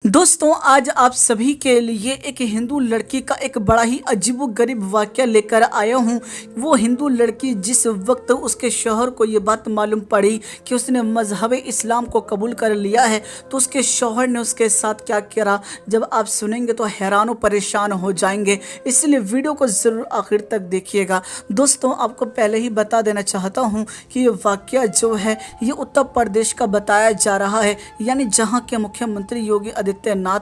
दोस्तों, आज आप सभी के लिए एक हिंदू लड़की का एक बड़ा ही अजीबोगरीब वाक़या लेकर आया हूँ। वो हिंदू लड़की जिस वक्त उसके शौहर को ये बात मालूम पड़ी कि उसने मज़हब इस्लाम को कबूल कर लिया है, तो उसके शौहर ने उसके साथ क्या करा, जब आप सुनेंगे तो हैरान व परेशान हो जाएंगे। इसलिए वीडियो को ज़रूर आखिर तक देखिएगा। दोस्तों, आपको पहले ही बता देना चाहता हूँ कि ये वाक़या जो है ये उत्तर प्रदेश का बताया जा रहा है, यानी जहाँ के मुख्यमंत्री योगी आदित्यनाथ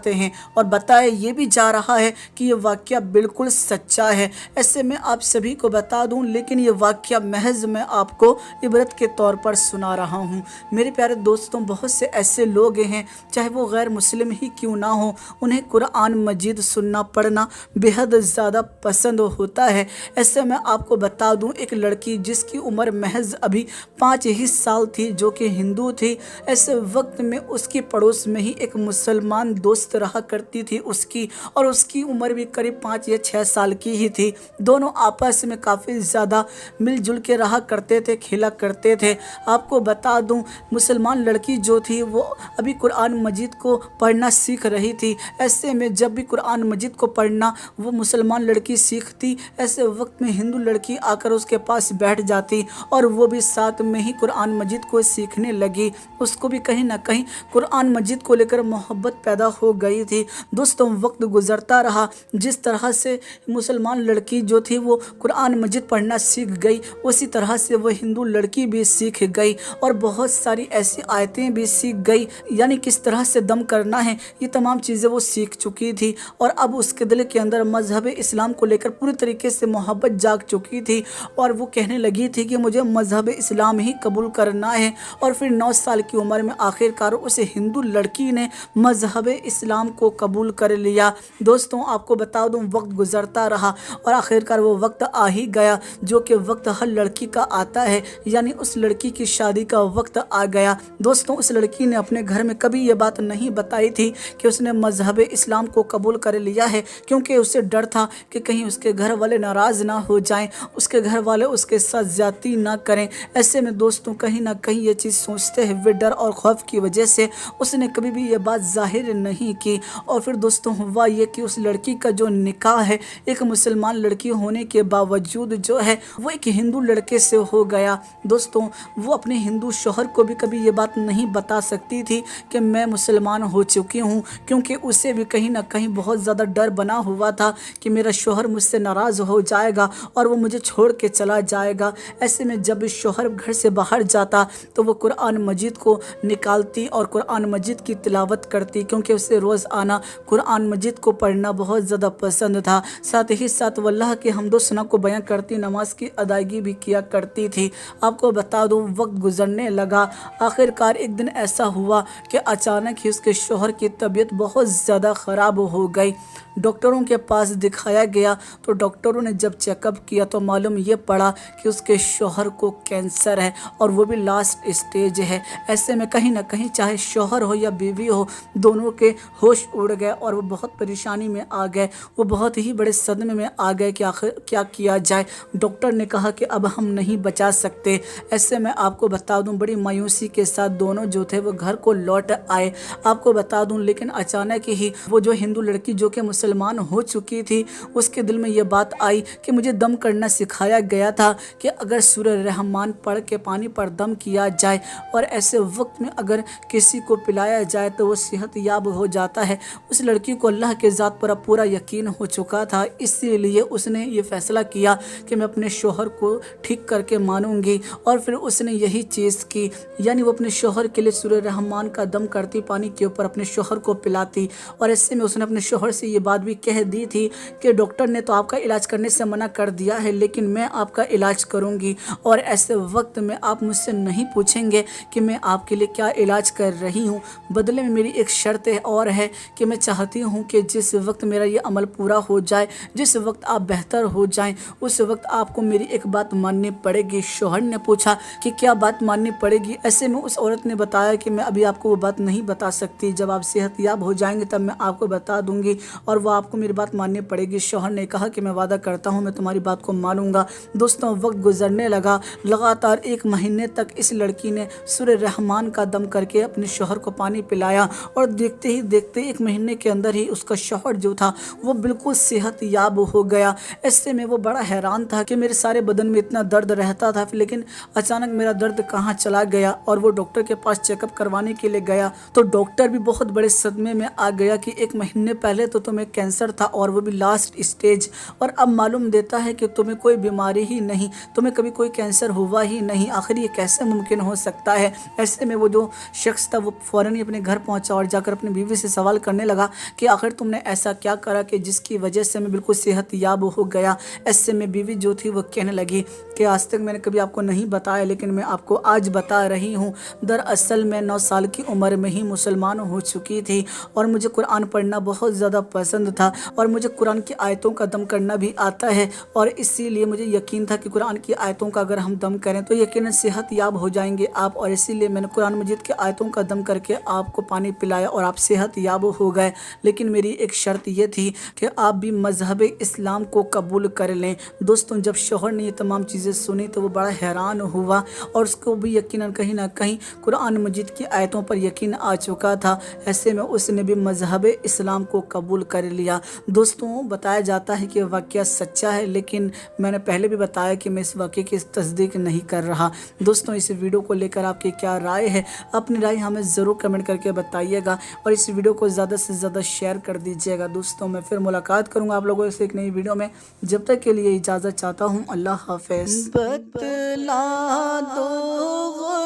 हैं, और बताया ये भी जा रहा है कि ये वाक़या बिल्कुल सच्चा है। ऐसे में आप सभी को बता दूं, लेकिन ये वाक़या महज मैं आपको इबरत के तौर पर सुना रहा हूँ। मेरे प्यारे दोस्तों, बहुत से ऐसे लोग हैं, चाहे वो गैर मुस्लिम ही क्यों ना हो, उन्हें कुरान मजीद सुनना पढ़ना बेहद ज़्यादा पसंद होता है। ऐसे में आपको बता दूं, एक लड़की जिसकी उम्र महज अभी 5 ही साल थी, जो कि हिंदू थी, ऐसे वक्त में उसकी पड़ोस में ही एक मुसलमान दोस्त रहा करती थी उसकी, और उसकी उम्र भी करीब 5 या 6 साल की ही थी। दोनों आपस में काफ़ी ज़्यादा मिलजुल के रहा करते थे, खेला करते थे। आपको बता दूं, मुसलमान लड़की जो थी वो अभी कुरान मजीद को पढ़ना सीख रही थी। ऐसे में जब भी कुरान मजीद को पढ़ना वो मुसलमान लड़की सीखती, ऐसे वक्त में हिंदू लड़की आकर उसके पास बैठ जाती और वो भी साथ में ही कुरान मजीद को सीखने लगी। उसको भी कहीं ना कहीं कुरान मजीद को लेकर मोहब्बत पैदा हो गई थी। दोस्तों, वक्त गुजरता रहा, जिस तरह से मुसलमान लड़की जो थी वो कुरान मजीद पढ़ना सीख गई, उसी तरह से वो हिंदू लड़की भी सीख गई और बहुत सारी ऐसी आयतें भी सीख गई, यानी किस तरह से दम करना है, ये तमाम चीज़ें वो सीख चुकी थी। और अब उसके दिल के अंदर मजहब इस्लाम को लेकर पूरी तरीके से मोहब्बत जाग चुकी थी और वो कहने लगी थी कि मुझे मजहब इस्लाम ही कबूल करना है। और फिर 9 साल की उम्र में आखिरकार उस हिंदू लड़की ने मजहब इस्लाम को कबूल कर लिया। दोस्तों, आपको बता दूं, वक्त गुजरता रहा और आखिरकार वो वक्त आ ही गया जो कि वक्त हर लड़की का आता है, यानी उस लड़की की शादी का वक्त आ गया। दोस्तों, उस लड़की ने अपने घर में कभी ये बात नहीं बताई थी कि उसने मजहब इस्लाम को कबूल कर लिया है, क्योंकि उसे डर था कि कहीं उसके घर वाले नाराज़ ना हो जाएं, उसके घर वाले उसके साथ ज्यादती ना करें। ऐसे में दोस्तों, कहीं ना कहीं ये चीज़ सोचते हुए डर और खौफ की वजह से उसने कभी भी ये बात जाहिर नहीं की। और फिर दोस्तों, हुआ ये कि उस लड़की का जो निकाह है एक मुसलमान लड़की होने के बावजूद जो है वो एक हिंदू लड़के से हो गया। दोस्तों, वो अपने हिंदू शौहर को भी कभी ये बात नहीं बता सकती थी कि मैं मुसलमान हो चुकी हूँ, क्योंकि उसे भी कहीं ना कहीं बहुत ज़्यादा डर बना हुआ था कि मेरा शौहर मुझसे नाराज़ हो जाएगा और वो मुझे छोड़ के चला जाएगा। ऐसे में जब शौहर घर से बाहर जाता तो वो कुरान मजीद को निकालती और कुरान मजीद की तिलावत करती, क्योंकि उसे रोज़ आना कुरान मजीद को पढ़ना बहुत ज़्यादा पसंद था। साथ ही साथ वो अल्लाह के हम्दो सना को बयां करती, नमाज की अदायगी भी किया करती थी। आपको बता दूं, वक्त गुजरने लगा। आखिरकार एक दिन ऐसा हुआ कि अचानक ही उसके शौहर की तबीयत बहुत ज़्यादा ख़राब हो गई। डॉक्टरों के पास दिखाया गया तो डॉक्टरों ने जब चेकअप किया तो मालूम ये पड़ा कि उसके शौहर को कैंसर है और वो भी लास्ट स्टेज है। ऐसे में कहीं ना कहीं चाहे शौहर हो या बीवी हो, दोनों के होश उड़ गए और वो बहुत परेशानी में आ गए। वो बहुत ही बड़े सदमे में आ गए कि आखिर क्या किया जाए। डॉक्टर ने कहा कि अब हम नहीं बचा सकते। ऐसे में आपको बता दूं, बड़ी मायूसी के साथ दोनों जो थे वो घर को लौट आए। आपको बता दूं, लेकिन अचानक ही वो जो हिंदू लड़की जो कि मुसलमान हो चुकी थी, उसके दिल में ये बात आई कि मुझे दम करना सिखाया गया था कि अगर सूरह रहमान पढ़ के पानी पर दम किया जाए और ऐसे वक्त में अगर किसी को पिलाया जाए तो वो सेहत याब हो जाता है। उस लड़की को अल्लाह के ज़ात पर पूरा यकीन हो चुका था, इसीलिए उसने ये फ़ैसला किया कि मैं अपने शौहर को ठीक करके मानूंगी। और फिर उसने यही चीज़ की, यानी वो अपने शौहर के लिए सूरह रहमान का दम करती, पानी के ऊपर अपने शौहर को पिलाती। और ऐसे में उसने अपने शौहर से ये बात भी कह दी थी कि डॉक्टर ने तो आपका इलाज करने से मना कर दिया है, लेकिन मैं आपका इलाज करूंगी और ऐसे वक्त में आप मुझसे नहीं पूछेंगे कि मैं आपके लिए क्या इलाज कर रही हूं। बदले में मेरी एक शर्त और है कि मैं चाहती हूं कि जिस वक्त मेरा ये अमल पूरा हो जाए, जिस वक्त आप बेहतर हो जाएं, उस वक्त आपको मेरी एक बात माननी पड़ेगी। शौहर ने पूछा कि क्या बात माननी पड़ेगी। ऐसे में उस औरत ने बताया कि मैं अभी आपको वो बात नहीं बता सकती, जब आप सेहतयाब हो जाएंगे तब मैं आपको बता दूंगी और वो आपको मेरी बात माननी पड़ेगी। शौहर ने कहा कि मैं वादा करता हूँ मैं तुम्हारी बात को मानूंगा। दोस्तों, वक्त गुजरने लगा। लगातार 1 महीने तक इस लड़की ने सूरह रहमान का दम करके अपने शौहर को पानी पिलाया और دیکھتے ہی دیکھتے 1 مہینے کے اندر ہی اس کا شوہر جو تھا وہ بالکل صحت یاب ہو گیا۔ ایسے میں وہ بڑا حیران تھا کہ میرے سارے بدن میں اتنا درد رہتا تھا، لیکن اچانک میرا درد کہاں چلا گیا، اور وہ ڈاکٹر کے پاس چیک اپ کروانے کے لیے گیا تو ڈاکٹر بھی بہت بڑے صدمے میں آ گیا کہ 1 مہینے پہلے تو تمہیں کینسر تھا اور وہ بھی لاسٹ اسٹیج، اور اب معلوم دیتا ہے کہ تمہیں کوئی بیماری ہی نہیں، تمہیں کبھی کوئی کینسر ہوا ہی نہیں، آخر یہ کیسے ممکن ہو سکتا ہے۔ ایسے میں وہ جو شخص تھا وہ فوراً ہی اپنے گھر پہنچا اور جا کر اپنی بیوی سے سوال کرنے لگا کہ آخر تم نے ایسا کیا کرا کہ جس کی وجہ سے میں بالکل صحت یاب ہو گیا۔ ایسے میں بیوی جو تھی وہ کہنے لگی کہ آج تک میں نے کبھی آپ کو نہیں بتایا، لیکن میں آپ کو آج بتا رہی ہوں۔ دراصل میں 9 سال کی عمر میں ہی مسلمان ہو چکی تھی، اور مجھے قرآن پڑھنا بہت زیادہ پسند تھا، اور مجھے قرآن کی آیتوں کا دم کرنا بھی آتا ہے، اور اسی لیے مجھے یقین تھا کہ قرآن کی آیتوں کا اگر ہم دم کریں تو یقیناً صحت یاب ہو جائیں گے آپ، اور اسی لیے میں نے قرآن مجید کی آیتوں کا دم کر کے آپ کو پانی پلایا اور آپ صحت یاب ہو گئے۔ لیکن میری ایک شرط یہ تھی کہ آپ بھی مذہب اسلام کو قبول کر لیں۔ دوستوں، جب شوہر نے یہ تمام چیزیں سنی تو وہ بڑا حیران ہوا، اور اس کو بھی یقیناً کہیں نہ کہیں قرآن مجید کی آیتوں پر یقین آ چکا تھا۔ ایسے میں اس نے بھی مذہب اسلام کو قبول کر لیا۔ دوستوں، بتایا جاتا ہے کہ واقعہ سچا ہے، لیکن میں نے پہلے بھی بتایا کہ میں اس واقعے کی تصدیق نہیں کر رہا۔ دوستوں، اس ویڈیو کو لے کر آپ کی کیا رائے ہے؟ اپنی رائے ہمیں ضرور کمنٹ کر کے بتائیے گا، اور اس ویڈیو کو زیادہ سے زیادہ شیئر کر دیجیے گا۔ دوستوں، میں پھر ملاقات کروں گا آپ لوگوں سے ایک نئی ویڈیو میں، جب تک کے لیے اجازت چاہتا ہوں۔ اللہ حافظ۔ بتلا دو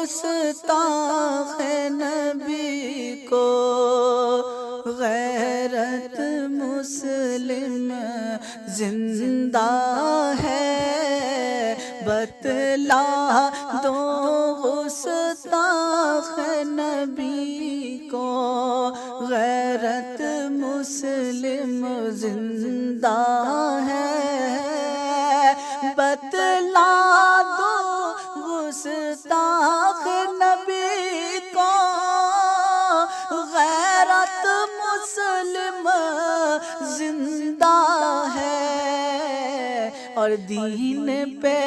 گستاخ نبی کو، غیرت مسلم زندہ ہے، بتلا دو گستاخ نبی کو، غیرت مسلم زندہ ہے، بتلا دو گستاخ نبی کو، غیرت مسلم زندہ ہے، اور دین پہ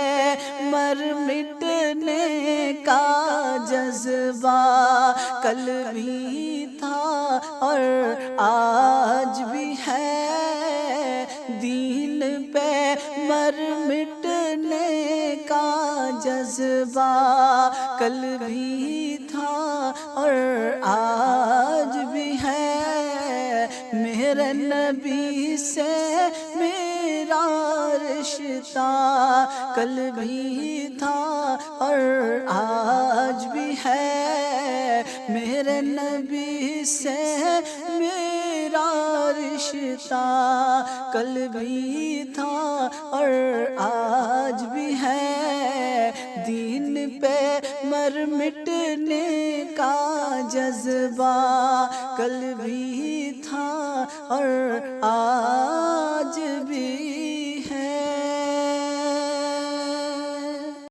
مر مٹنے کا جذبہ کل بھی تھا اور آج بھی ہے، دین پہ مر مٹنے کا جذبہ کل بھی تھا اور آج بھی ہے، میرے نبی سے میرا رشتہ کل بھی تھا اور آج بھی ہے، میرے نبی سے میرا رشتہ کل بھی تھا اور آج بھی ہے، دین پہ مر مٹنے کا جذبہ کل بھی تھا اور آج بھی